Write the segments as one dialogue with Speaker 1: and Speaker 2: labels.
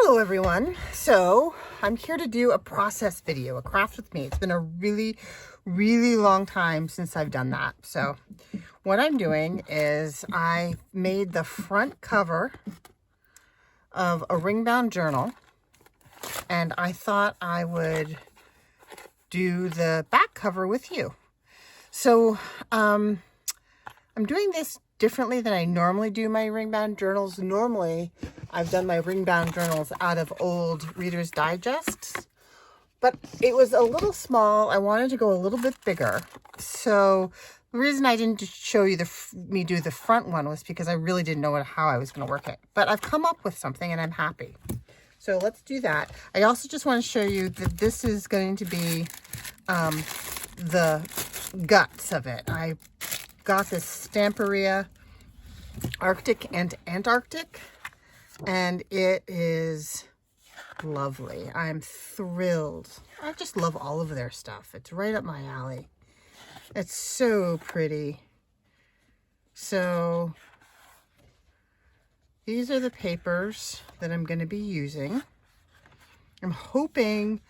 Speaker 1: Hello everyone. So I'm here to do a process video, a craft with me. It's been a really long time since I've done that. So what I'm doing is I made the front cover of a ring-bound journal, and I thought I would do the back cover with you. So I'm doing this differently than I normally do my ring-bound journals. Normally, I've done my ring-bound journals out of old Reader's Digests, but it was a little small. I wanted to go a little bit bigger. So the reason I didn't show you me do the front one was because I really didn't know how I was going to work it. But I've come up with something and I'm happy. So let's do that. I also just want to show you that this is going to be the guts of it. I got this Stamperia Arctic and Antarctic, and it is lovely. I'm thrilled. I just love all of their stuff. It's right up my alley. It's so pretty. So these are the papers that I'm going to be using. I'm hoping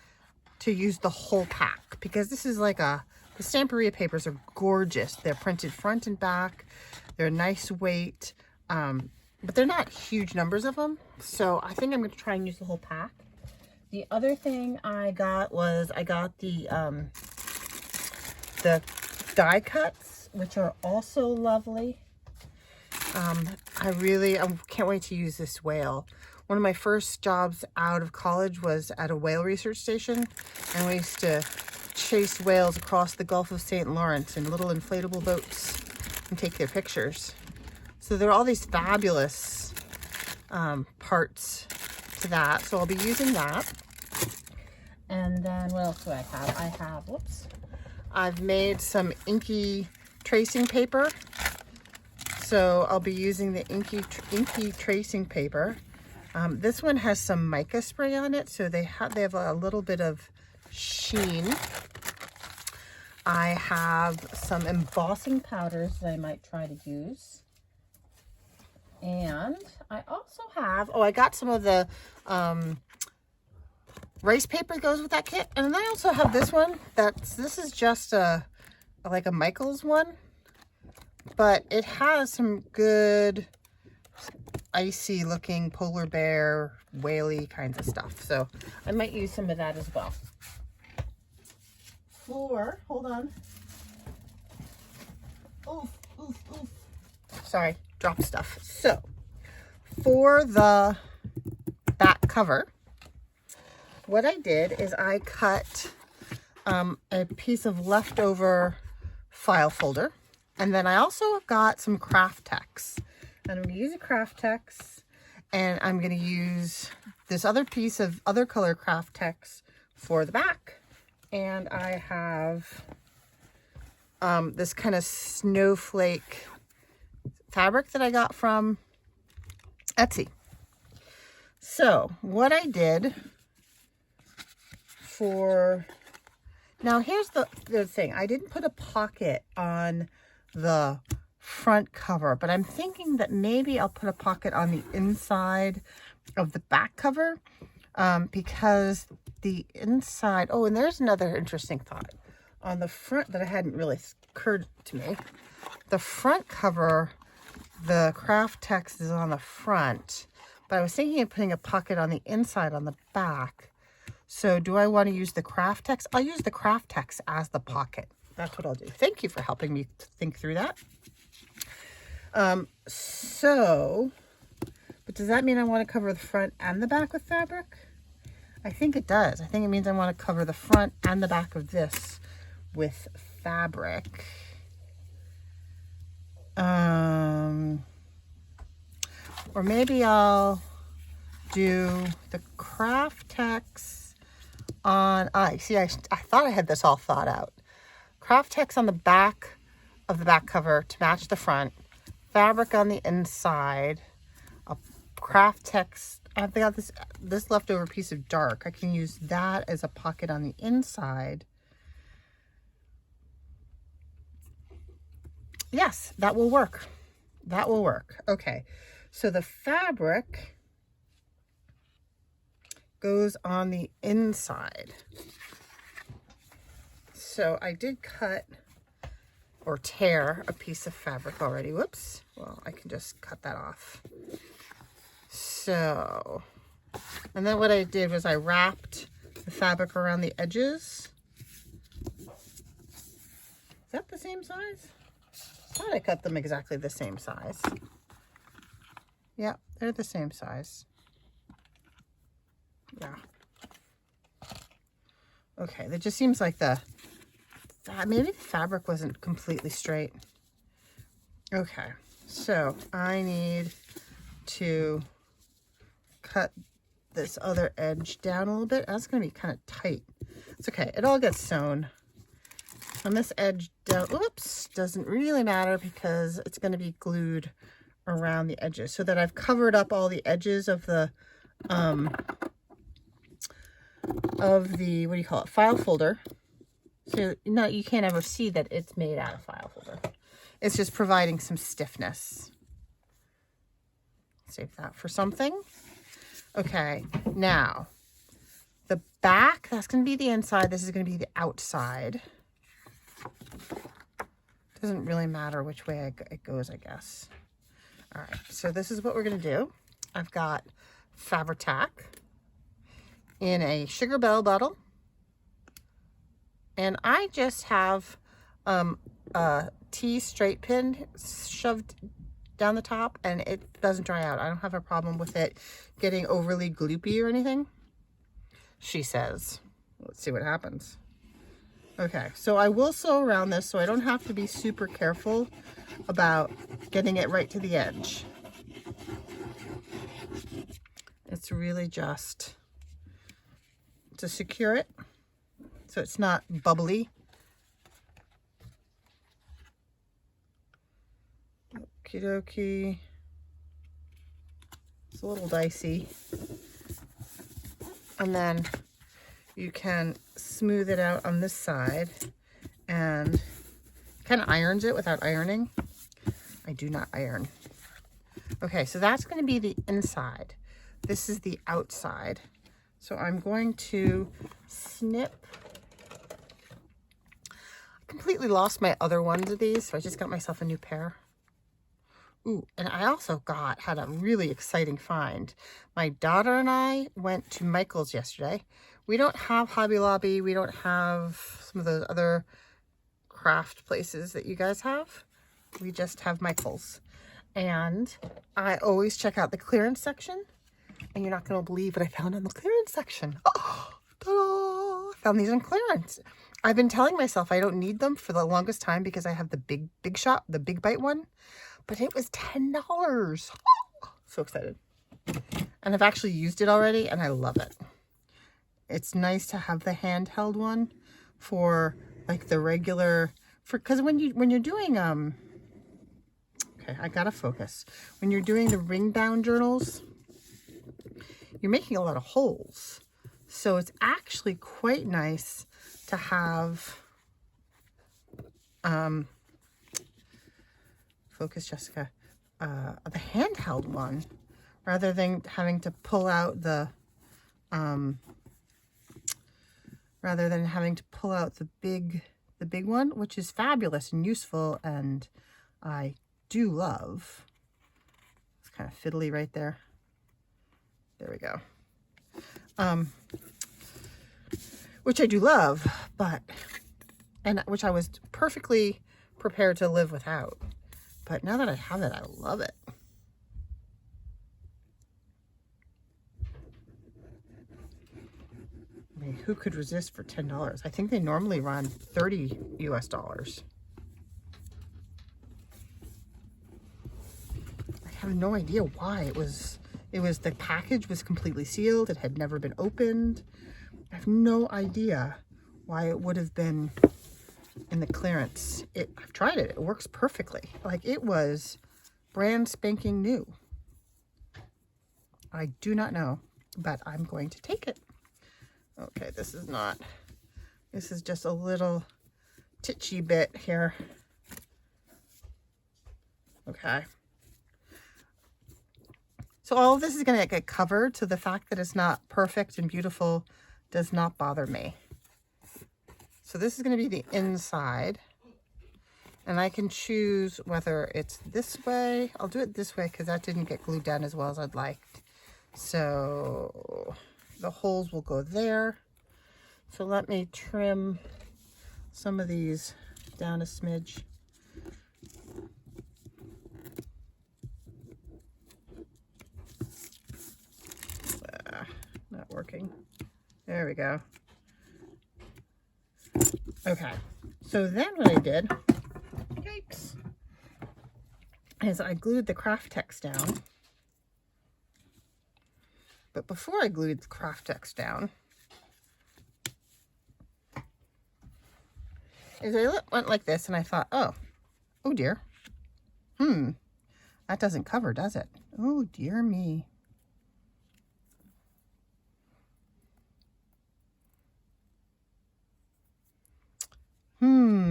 Speaker 1: to use the whole pack because this is like the Stamperia papers are gorgeous. They're printed front and back. They're a nice weight, but they're not huge numbers of them. So I think I'm going to try and use the whole pack. The other thing I got was I got the die cuts, which are also lovely. I can't wait to use this whale. One of my first jobs out of college was at a whale research station, and we used to chase whales across the Gulf of St. Lawrence in little inflatable boats and take their pictures. So there are all these fabulous parts to that. So I'll be using that. And then what else do I have? I've made some inky tracing paper. So I'll be using the inky tracing paper. This one has some mica spray on it, so they have a little bit of sheen. I have some embossing powders that I might try to use. And I also have, I got some of the rice paper that goes with that kit. And then I also have this one. This is just like a Michaels one, but it has some good icy looking polar bear, whaley kinds of stuff. So I might use some of that as well. Hold on. Oof. Sorry, drop stuff. So for the back cover, what I did is I cut a piece of leftover file folder, and then I also got some craft text. And I'm going to use a craft text, and I'm going to use this other piece of other color craft text for the back. And I have this kind of snowflake fabric that I got from Etsy. So what I did now here's the thing. I didn't put a pocket on the front cover, but I'm thinking that maybe I'll put a pocket on the inside of the back cover because the inside, and there's another interesting thought on the front that I hadn't really occurred to me. The front cover, the craft text is on the front, but I was thinking of putting a pocket on the inside on the back. So do I want to use the craft text? I'll use the craft text as the pocket. That's what I'll do. Thank you for helping me think through that. But does that mean I want to cover the front and the back with fabric? I think it does. I think it means I want to cover the front and the back of this with fabric. Or maybe I'll do the craft text on, I thought I had this all thought out. Craft text on the back of the back cover to match the front, fabric on the inside, a craft text. I've got this leftover piece of dark. I can use that as a pocket on the inside. Yes, that will work. That will work. Okay, so the fabric goes on the inside. So I did cut or tear a piece of fabric already. Whoops. Well, I can just cut that off. So, and then what I did was I wrapped the fabric around the edges. Is that the same size? I thought I cut them exactly the same size. Yeah, they're the same size. Yeah. Okay, that just seems like maybe the fabric wasn't completely straight. Okay, so I need to cut this other edge down a little bit. That's going to be kind of tight. It's okay. It all gets sewn. On this edge down, oops, doesn't really matter because it's going to be glued around the edges so that I've covered up all the edges of the, what do you call it, file folder. So no, you can't ever see that it's made out of file folder. It's just providing some stiffness. Save that for something. Okay, now the back, that's going to be the inside. This is going to be the outside. Doesn't really matter which way it goes, I guess. All right, so this is what we're going to do. I've got Fabri-Tac in a sugar bell bottle. And I just have a T straight pin shoved down the top, and it doesn't dry out. I don't have a problem with it getting overly gloopy or anything, she says. Let's see what happens. Okay, so I will sew around this so I don't have to be super careful about getting it right to the edge. It's really just to secure it so it's not bubbly. Okie dokie. It's a little dicey. And then you can smooth it out on this side and kind of irons it without ironing. I do not iron. Okay, so that's going to be the inside. This is the outside. So I'm going to snip. I completely lost my other ones of these, so I just got myself a new pair. Ooh, and I also had a really exciting find. My daughter and I went to Michael's yesterday. We don't have Hobby Lobby. We don't have some of those other craft places that you guys have. We just have Michael's. And I always check out the clearance section. And you're not going to believe what I found in the clearance section. Oh, ta-da! I found these on clearance. I've been telling myself I don't need them for the longest time because I have the big shot, the big bite one. But it was $10. Oh, so excited. And I've actually used it already and I love it. It's nice to have the handheld one for like the regular, because when you're doing, okay, I gotta focus. When you're doing the ring bound journals, you're making a lot of holes. So it's actually quite nice to have, focus, Jessica, the handheld one, rather than having to pull out the, the big one, which is fabulous and useful, and I do love. It's kind of fiddly right there. There we go. Which I do love, and which I was perfectly prepared to live without. But now that I have it, I love it. I mean, who could resist for $10? I think they normally run $30 US. I have no idea why it was the package was completely sealed. It had never been opened. I have no idea why it would have been in the clearance. I've tried it. It works perfectly. Like, it was brand spanking new. I do not know, but I'm going to take it. Okay, this is just a little titchy bit here. Okay. So all of this is going to get covered, so the fact that it's not perfect and beautiful does not bother me. So this is going to be the inside. And I can choose whether it's this way. I'll do it this way because that didn't get glued down as well as I'd like. So the holes will go there. So let me trim some of these down a smidge. Not working. There we go. Okay, so then what I did, yikes, is I glued the craft text down. But before I glued the craft text down, is I went like this and I thought, oh dear, that doesn't cover, does it? Oh dear me.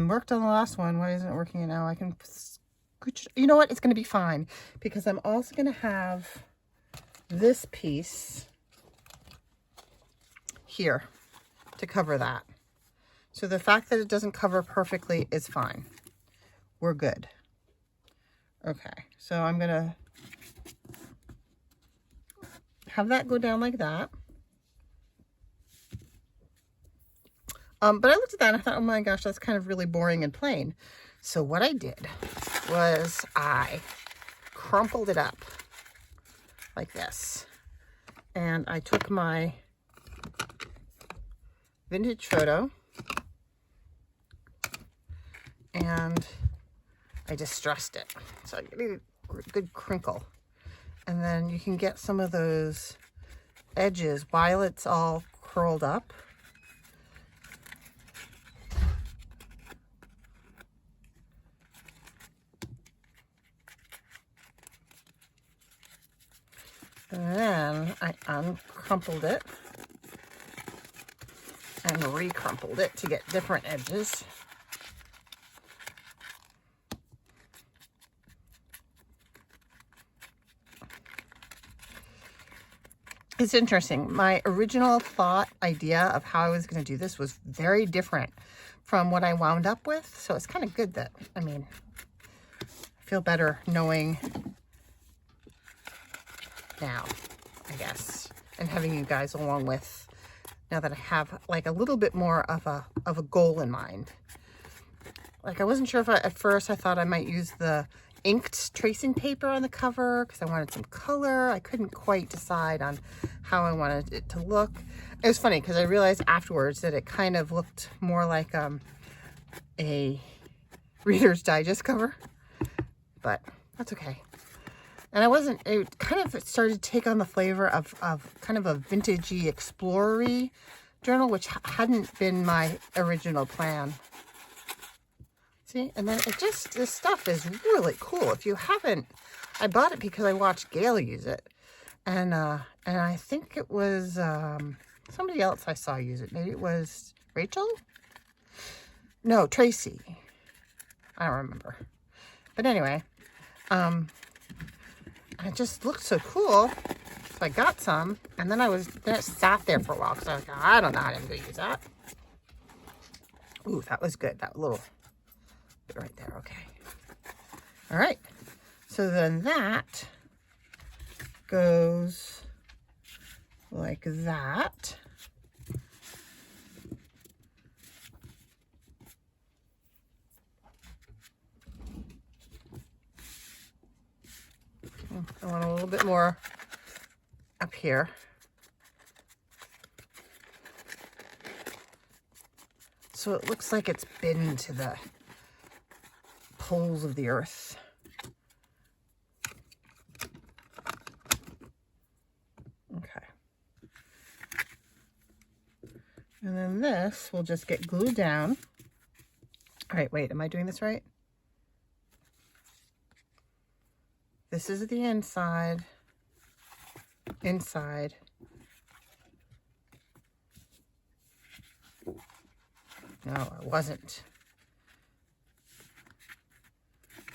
Speaker 1: Worked on the last one. Why isn't it working now? I can, you know what? It's going to be fine because I'm also going to have this piece here to cover that. So the fact that it doesn't cover perfectly is fine. We're good. Okay, so I'm going to have that go down like that. But I looked at that and I thought, oh my gosh, that's kind of really boring and plain. So what I did was I crumpled it up like this. And I took my vintage photo and I distressed it. So I get a good crinkle. And then you can get some of those edges while it's all curled up. And then I uncrumpled it and recrumpled it to get different edges. It's interesting. My original thought idea of how I was going to do this was very different from what I wound up with. So it's kind of good that, I mean, I feel better knowing now, I guess, and having you guys along with, now that I have like a little bit more of a goal in mind. Like I wasn't sure if at first I thought I might use the inked tracing paper on the cover because I wanted some color. I couldn't quite decide on how I wanted it to look. It was funny because I realized afterwards that it kind of looked more like a Reader's Digest cover, but that's okay. And it kind of started to take on the flavor of kind of a vintagey, explorer-y journal, which hadn't been my original plan. See, and then this stuff is really cool. If you haven't, I bought it because I watched Gail use it. And I think it was somebody else I saw use it. Maybe it was Rachel? No, Tracy. I don't remember. But anyway, it just looked so cool. So I got some, and then it sat there for a while because I was like, I don't know how I'm going to use that. Ooh, that was good. That little bit right there. Okay. All right. So then that goes like that. I want a little bit more up here. So it looks like it's been to the poles of the earth. Okay. And then this will just get glued down. All right, wait, am I doing this right? This is the inside. Inside. No, I wasn't.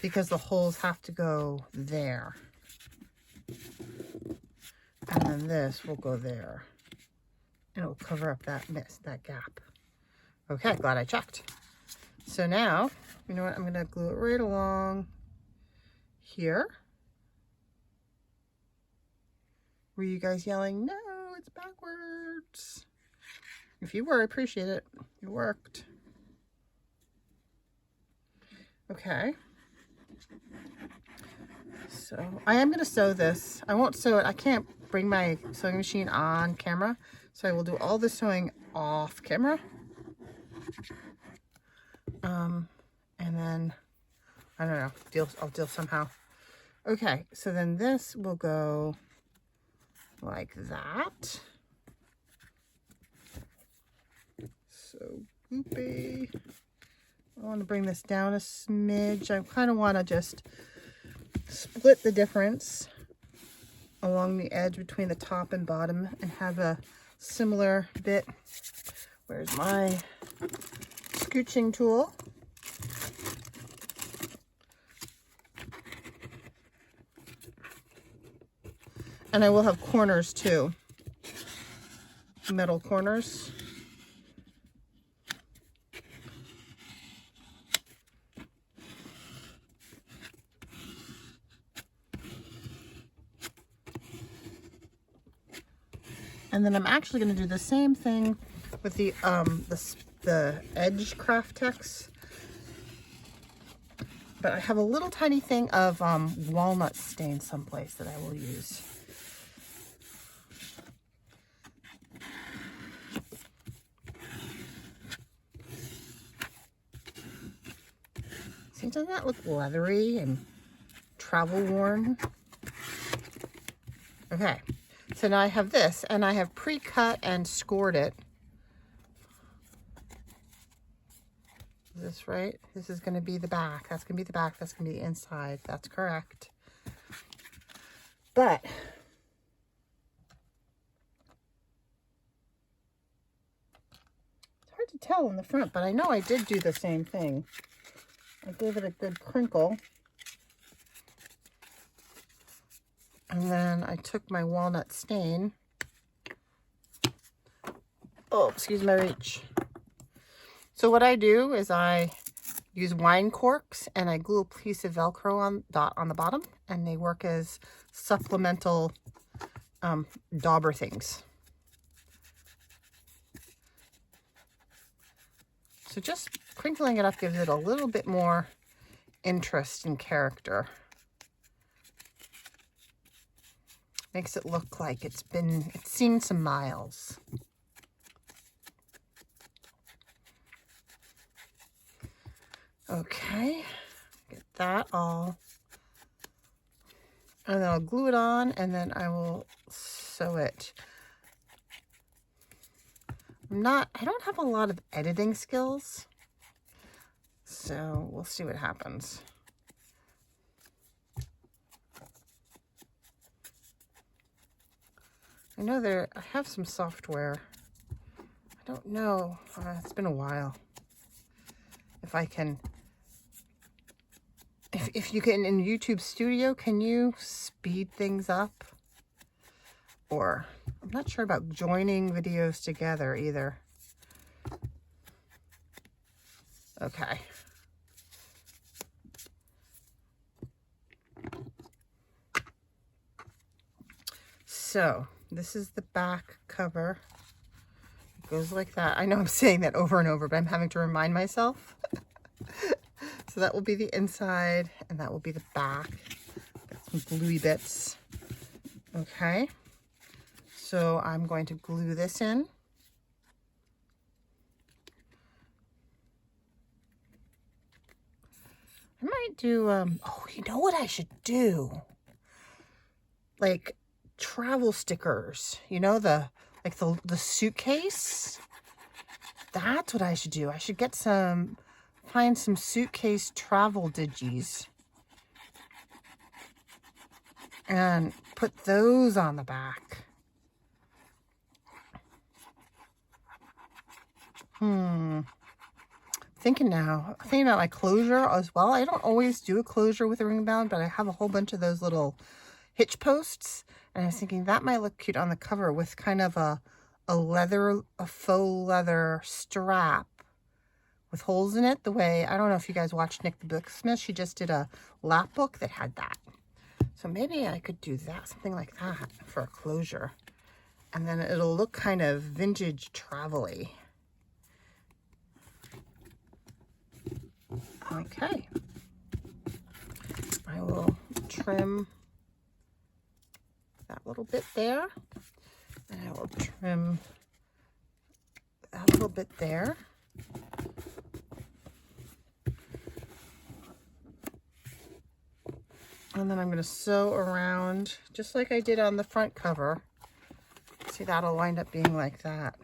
Speaker 1: Because the holes have to go there. And then this will go there. And it'll cover up that that gap. Okay, glad I checked. So now, you know what? I'm gonna glue it right along here. Were you guys yelling, no, it's backwards? If you were, I appreciate it. It worked. Okay. So I am gonna sew this. I won't sew it. I can't bring my sewing machine on camera. So I will do all the sewing off camera. And then, I don't know, I'll deal somehow. Okay, so then this will go like that. So goopy. I want to bring this down a smidge. I kind of want to just split the difference along the edge between the top and bottom and have a similar bit. Where's my scooching tool? And I will have corners too, metal corners. And then I'm actually going to do the same thing with the edge craft text. But I have a little tiny thing of walnut stain someplace that I will use. See, doesn't that look leathery and travel worn? Okay. So now I have this, and I have pre-cut and scored it. Is this right? This is going to be the back. That's going to be the back. That's going to be the inside. That's correct. But it's hard to tell in the front, but I know I did do the same thing. I gave it a good crinkle. And then I took my walnut stain. Oh, excuse my reach. So what I do is I use wine corks and I glue a piece of Velcro on the bottom, and they work as supplemental dauber things. So just crinkling it up gives it a little bit more interest and character. Makes it look like it's seen some miles. Okay, get that all. And then I'll glue it on, and then I will sew it. I don't have a lot of editing skills, so we'll see what happens. I know I have some software. I don't know. It's been a while. If I can, if you can, in YouTube Studio, can you speed things up? Or, I'm not sure about joining videos together either. Okay. So, this is the back cover. It goes like that. I know I'm saying that over and over, but I'm having to remind myself. So that will be the inside, and that will be the back. Got some gluey bits. Okay. So I'm going to glue this in. I might do, oh, you know what I should do? Like travel stickers, you know, the suitcase. That's what I should do. I should get find some suitcase travel digis and put those on the back. Thinking about my closure as well. I don't always do a closure with a ring bound, but I have a whole bunch of those little hitch posts. And I was thinking that might look cute on the cover with kind of a faux leather strap with holes in it. The way, I don't know if you guys watched Nick the Booksmith. She just did a lap book that had that. So maybe I could do that, something like that for a closure. And then it'll look kind of vintage travel-y. Okay. I will trim that little bit there. And I will trim that little bit there. And then I'm going to sew around just like I did on the front cover. See, that'll wind up being like that.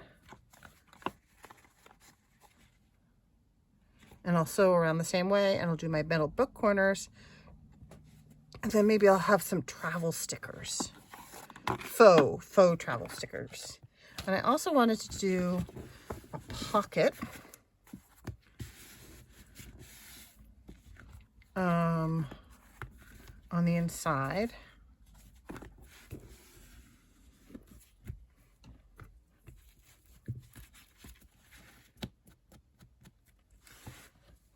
Speaker 1: And I'll sew around the same way, and I'll do my metal book corners. And then maybe I'll have some travel stickers. Faux travel stickers. And I also wanted to do a pocket. On the inside.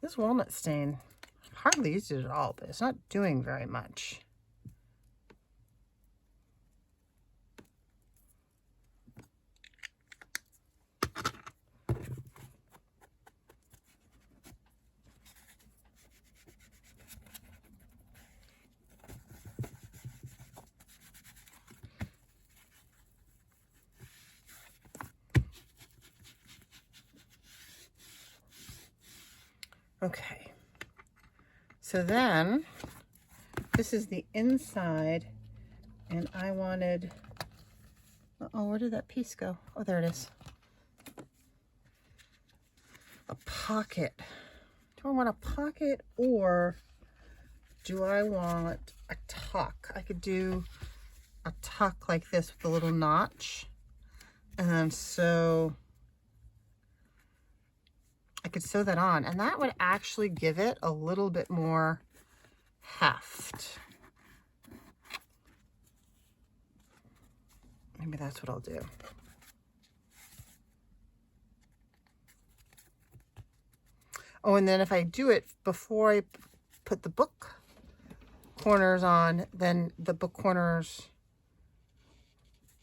Speaker 1: This walnut stain, hardly used it at all, but it's not doing very much. Okay, so then this is the inside, and I wanted, oh, where did that piece go? Oh, there it is. A pocket. Do I want a pocket, or do I want a tuck? I could do a tuck like this with a little notch, and then sew. I could sew that on, and that would actually give it a little bit more heft. Maybe that's what I'll do. Oh, and then if I do it before I put the book corners on, then the book corners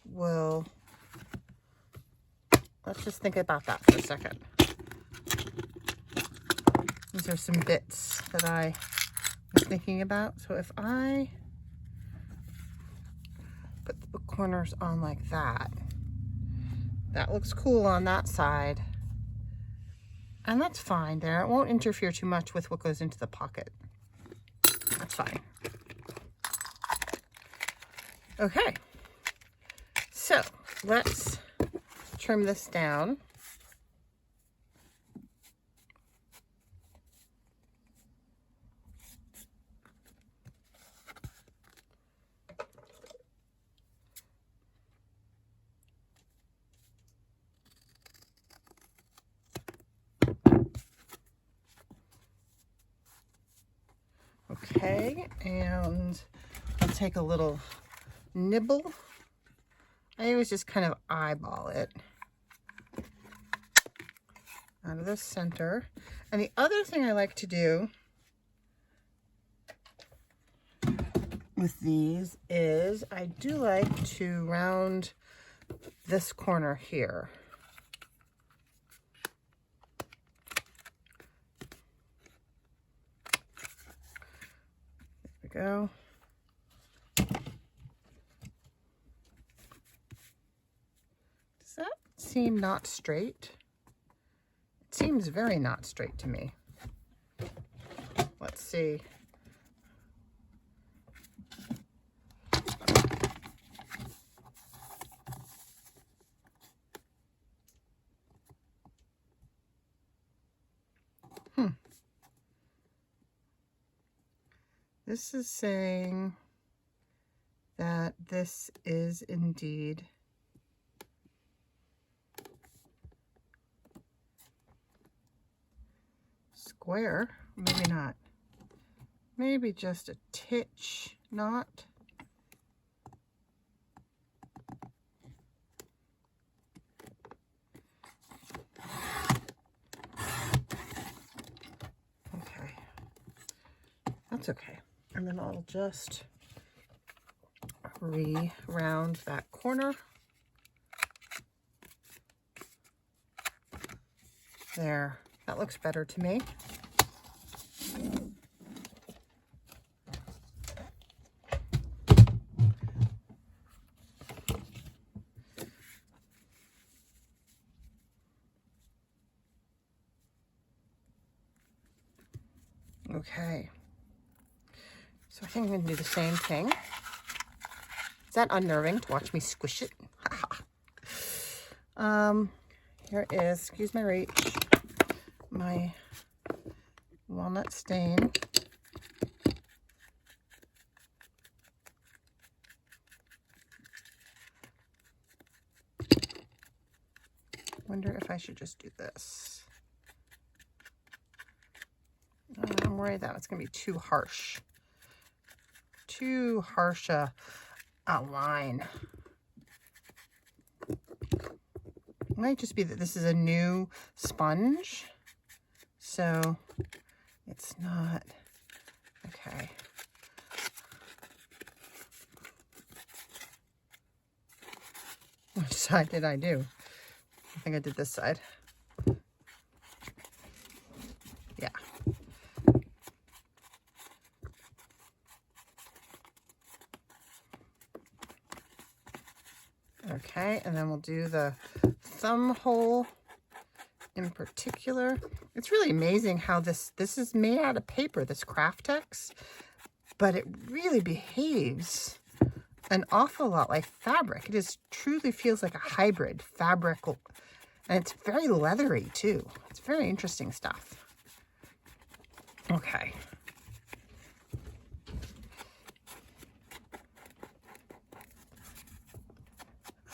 Speaker 1: will, let's just think about that for a second. These are some bits that I was thinking about. So if I put the book corners on like that, that looks cool on that side. And that's fine there. It won't interfere too much with what goes into the pocket. That's fine. Okay. So let's trim this down. Okay, and I'll take a little nibble. I always just kind of eyeball it out of the center. And the other thing I like to do with these is I do like to round this corner here. Go. Does that seem not straight? It seems very not straight to me. Let's see. This is saying that this is indeed square. Maybe not. Maybe just a titch not. That's okay. And then I'll just re-round that corner. There, that looks better to me. Okay, so I think I'm going to do the same thing. Is that unnerving to watch me squish it? Here is, excuse my reach, my walnut stain. Wonder if I should just do this. I'm worried that it's going to be too harsh. Too harsh a line. It might just be that this is a new sponge, so it's not, okay. Which side did I do? I think I did this side. Yeah. Okay, and then we'll do the thumb hole in particular. It's really amazing how this is made out of paper, this Craftex, but it really behaves an awful lot like fabric. It is truly feels like a hybrid fabric, and it's very leathery too. It's very interesting stuff. Okay.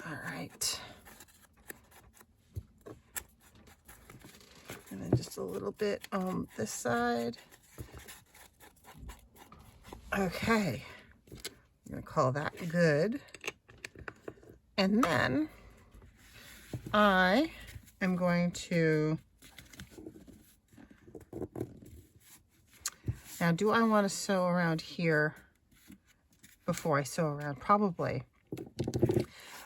Speaker 1: All right. And then just a little bit on this side. Okay. I'm going to call that good. And then I am going to, now do I want to sew around here before I sew around? Probably.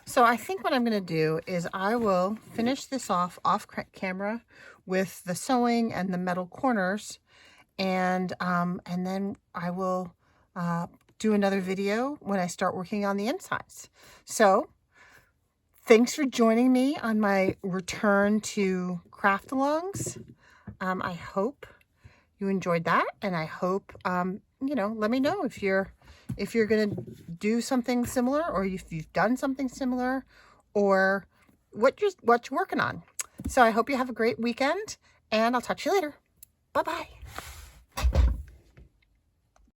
Speaker 1: So I think what I'm going to do is I will finish this off camera with the sewing and the metal corners, and then I will do another video when I start working on the insides. So thanks for joining me on my return to craft-alongs. I hope you enjoyed that, and I hope you know, let me know if you're going to do something similar, or if you've done something similar, or what you're working on. So I hope you have a great weekend, and I'll talk to you later. Bye-bye.